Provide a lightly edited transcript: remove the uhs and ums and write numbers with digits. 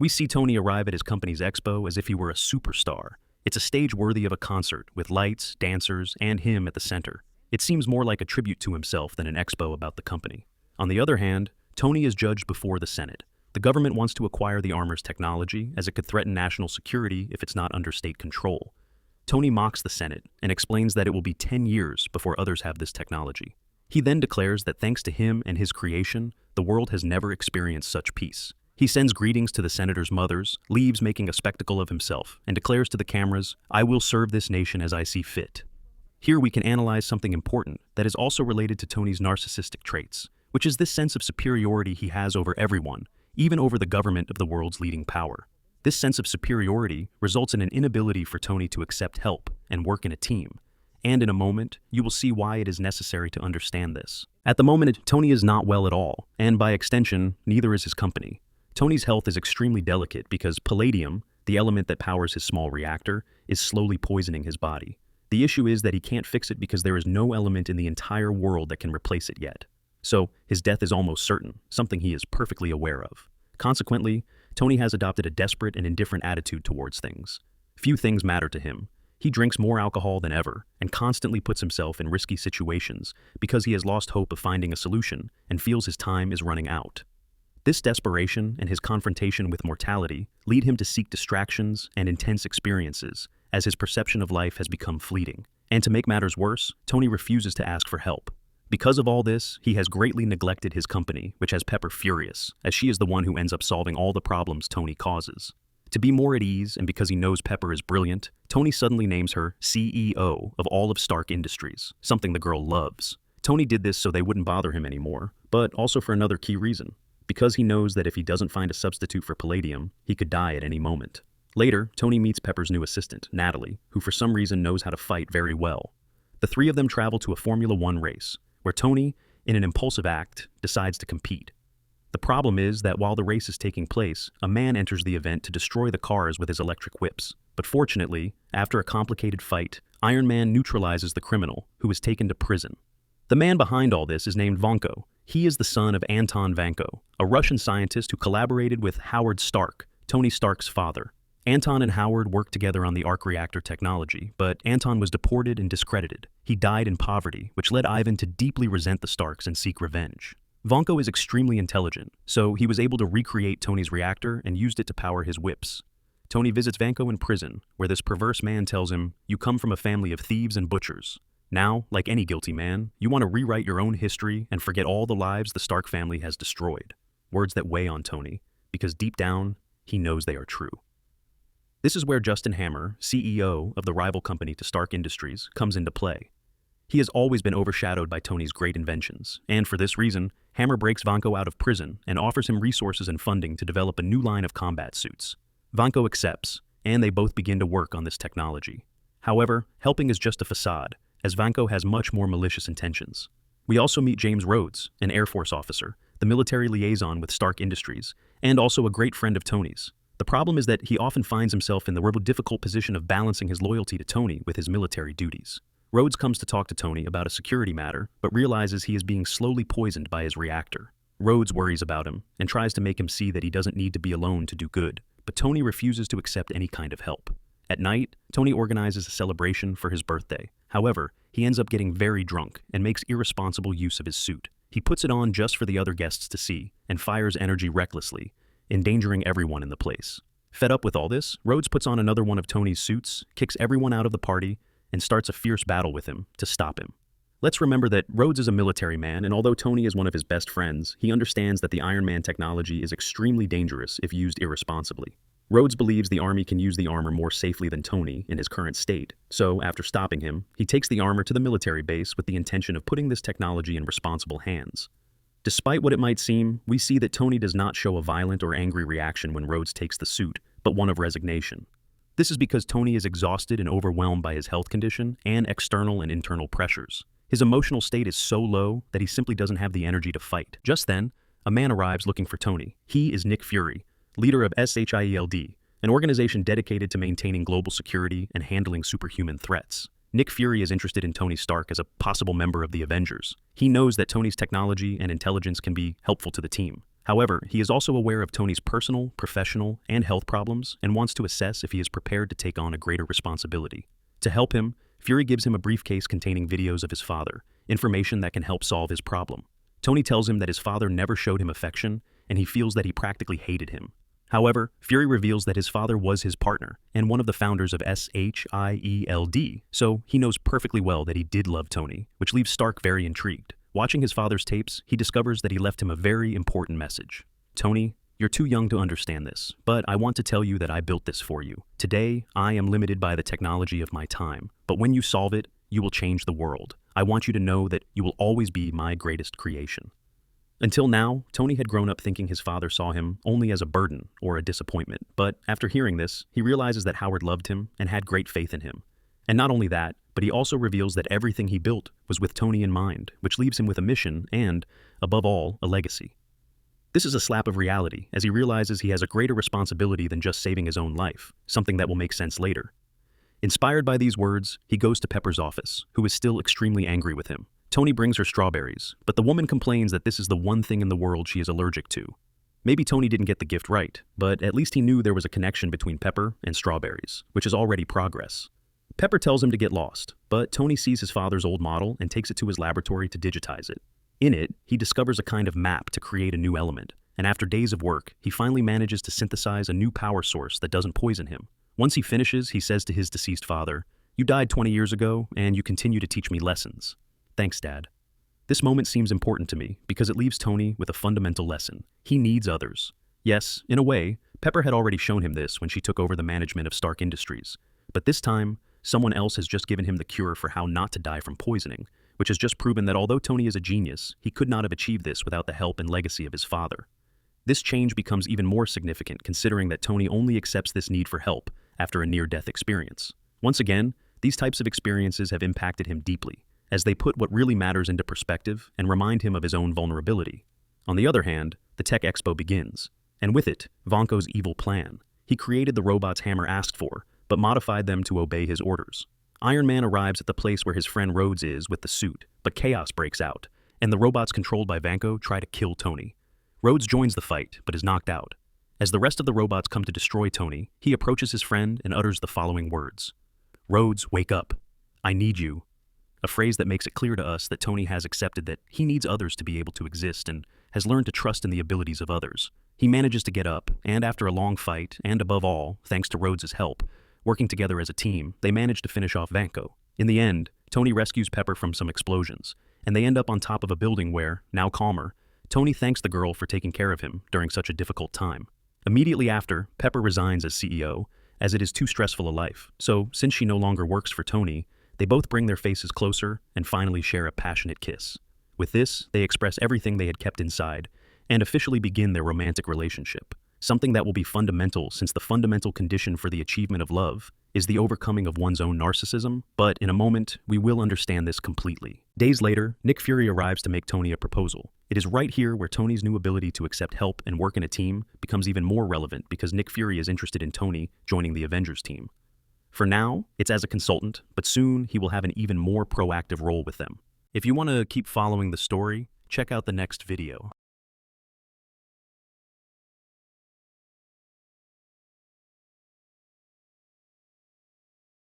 We see Tony arrive at his company's expo as if he were a superstar. It's a stage worthy of a concert, with lights, dancers, and him at the center. It seems more like a tribute to himself than an expo about the company. On the other hand, Tony is judged before the Senate. The government wants to acquire the armor's technology, as it could threaten national security if it's not under state control. Tony mocks the Senate and explains that it will be 10 years before others have this technology. He then declares that thanks to him and his creation, the world has never experienced such peace. He sends greetings to the senators' mothers, leaves making a spectacle of himself, and declares to the cameras, "I will serve this nation as I see fit." Here we can analyze something important that is also related to Tony's narcissistic traits, which is this sense of superiority he has over everyone, even over the government of the world's leading power. This sense of superiority results in an inability for Tony to accept help and work in a team. And in a moment, you will see why it is necessary to understand this. At the moment, Tony is not well at all, and by extension, neither is his company. Tony's health is extremely delicate because palladium, the element that powers his small reactor, is slowly poisoning his body. The issue is that he can't fix it because there is no element in the entire world that can replace it yet. So, his death is almost certain, something he is perfectly aware of. Consequently, Tony has adopted a desperate and indifferent attitude towards things. Few things matter to him. He drinks more alcohol than ever and constantly puts himself in risky situations because he has lost hope of finding a solution and feels his time is running out. This desperation and his confrontation with mortality lead him to seek distractions and intense experiences, as his perception of life has become fleeting. And to make matters worse, Tony refuses to ask for help. Because of all this, he has greatly neglected his company, which has Pepper furious, as she is the one who ends up solving all the problems Tony causes. To be more at ease, and because he knows Pepper is brilliant, Tony suddenly names her CEO of all of Stark Industries, something the girl loves. Tony did this so they wouldn't bother him anymore, but also for another key reason. Because he knows that if he doesn't find a substitute for palladium, he could die at any moment. Later, Tony meets Pepper's new assistant, Natalie, who for some reason knows how to fight very well. The three of them travel to a Formula One race, where Tony, in an impulsive act, decides to compete. The problem is that while the race is taking place, a man enters the event to destroy the cars with his electric whips. But fortunately, after a complicated fight, Iron Man neutralizes the criminal, who is taken to prison. The man behind all this is named Vanko. He is the son of Anton Vanko, a Russian scientist who collaborated with Howard Stark, Tony Stark's father. Anton and Howard worked together on the arc reactor technology, but Anton was deported and discredited. He died in poverty, which led Ivan to deeply resent the Starks and seek revenge. Vanko is extremely intelligent, so he was able to recreate Tony's reactor and used it to power his whips. Tony visits Vanko in prison, where this perverse man tells him, "You come from a family of thieves and butchers. Now, like any guilty man, you want to rewrite your own history and forget all the lives the Stark family has destroyed." Words that weigh on Tony, because deep down, he knows they are true. This is where Justin Hammer, CEO of the rival company to Stark Industries, comes into play. He has always been overshadowed by Tony's great inventions, and for this reason, Hammer breaks Vanko out of prison and offers him resources and funding to develop a new line of combat suits. Vanko accepts, and they both begin to work on this technology. However, helping is just a facade, as Vanko has much more malicious intentions. We also meet James Rhodes, an Air Force officer, the military liaison with Stark Industries, and also a great friend of Tony's. The problem is that he often finds himself in the really difficult position of balancing his loyalty to Tony with his military duties. Rhodes comes to talk to Tony about a security matter, but realizes he is being slowly poisoned by his reactor. Rhodes worries about him and tries to make him see that he doesn't need to be alone to do good, but Tony refuses to accept any kind of help. At night, Tony organizes a celebration for his birthday. However, he ends up getting very drunk and makes irresponsible use of his suit. He puts it on just for the other guests to see and fires energy recklessly, endangering everyone in the place. Fed up with all this, Rhodes puts on another one of Tony's suits, kicks everyone out of the party, and starts a fierce battle with him to stop him. Let's remember that Rhodes is a military man, and although Tony is one of his best friends, he understands that the Iron Man technology is extremely dangerous if used irresponsibly. Rhodes believes the army can use the armor more safely than Tony in his current state, so after stopping him, he takes the armor to the military base with the intention of putting this technology in responsible hands. Despite what it might seem, we see that Tony does not show a violent or angry reaction when Rhodes takes the suit, but one of resignation. This is because Tony is exhausted and overwhelmed by his health condition and external and internal pressures. His emotional state is so low that he simply doesn't have the energy to fight. Just then, a man arrives looking for Tony. He is Nick Fury, leader of SHIELD, an organization dedicated to maintaining global security and handling superhuman threats. Nick Fury is interested in Tony Stark as a possible member of the Avengers. He knows that Tony's technology and intelligence can be helpful to the team. However, he is also aware of Tony's personal, professional, and health problems and wants to assess if he is prepared to take on a greater responsibility. To help him, Fury gives him a briefcase containing videos of his father, information that can help solve his problem. Tony tells him that his father never showed him affection, and he feels that he practically hated him. However, Fury reveals that his father was his partner and one of the founders of SHIELD, so he knows perfectly well that he did love Tony, which leaves Stark very intrigued. Watching his father's tapes, he discovers that he left him a very important message. Tony, you're too young to understand this, but I want to tell you that I built this for you. Today, I am limited by the technology of my time, but when you solve it, you will change the world. I want you to know that you will always be my greatest creation. Until now, Tony had grown up thinking his father saw him only as a burden or a disappointment, but after hearing this, he realizes that Howard loved him and had great faith in him. And not only that, but he also reveals that everything he built was with Tony in mind, which leaves him with a mission and, above all, a legacy. This is a slap of reality, as he realizes he has a greater responsibility than just saving his own life, something that will make sense later. Inspired by these words, he goes to Pepper's office, who is still extremely angry with him. Tony brings her strawberries, but the woman complains that this is the one thing in the world she is allergic to. Maybe Tony didn't get the gift right, but at least he knew there was a connection between Pepper and strawberries, which is already progress. Pepper tells him to get lost, but Tony sees his father's old model and takes it to his laboratory to digitize it. In it, he discovers a kind of map to create a new element, and after days of work, he finally manages to synthesize a new power source that doesn't poison him. Once he finishes, he says to his deceased father, "You died 20 years ago, and you continue to teach me lessons. Thanks, Dad." This moment seems important to me because it leaves Tony with a fundamental lesson. He needs others. Yes, in a way, Pepper had already shown him this when she took over the management of Stark Industries, but this time, someone else has just given him the cure for how not to die from poisoning, which has just proven that although Tony is a genius, he could not have achieved this without the help and legacy of his father. This change becomes even more significant considering that Tony only accepts this need for help after a near-death experience. Once again, these types of experiences have impacted him deeply, as they put what really matters into perspective and remind him of his own vulnerability. On the other hand, the Tech Expo begins, and with it, Vanko's evil plan. He created the robots Hammer asked for, but modified them to obey his orders. Iron Man arrives at the place where his friend Rhodes is with the suit, but chaos breaks out, and the robots controlled by Vanko try to kill Tony. Rhodes joins the fight, but is knocked out. As the rest of the robots come to destroy Tony, he approaches his friend and utters the following words. "Rhodes, wake up. I need you." A phrase that makes it clear to us that Tony has accepted that he needs others to be able to exist and has learned to trust in the abilities of others. He manages to get up, and after a long fight, and above all, thanks to Rhodes' help, working together as a team, they manage to finish off Vanko. In the end, Tony rescues Pepper from some explosions, and they end up on top of a building where, now calmer, Tony thanks the girl for taking care of him during such a difficult time. Immediately after, Pepper resigns as CEO, as it is too stressful a life, so since she no longer works for Tony, they both bring their faces closer and finally share a passionate kiss. With this, they express everything they had kept inside and officially begin their romantic relationship, something that will be fundamental since the fundamental condition for the achievement of love is the overcoming of one's own narcissism, but in a moment, we will understand this completely. Days later, Nick Fury arrives to make Tony a proposal. It is right here where Tony's new ability to accept help and work in a team becomes even more relevant because Nick Fury is interested in Tony joining the Avengers team. For now, it's as a consultant, but soon he will have an even more proactive role with them. If you want to keep following the story, check out the next video.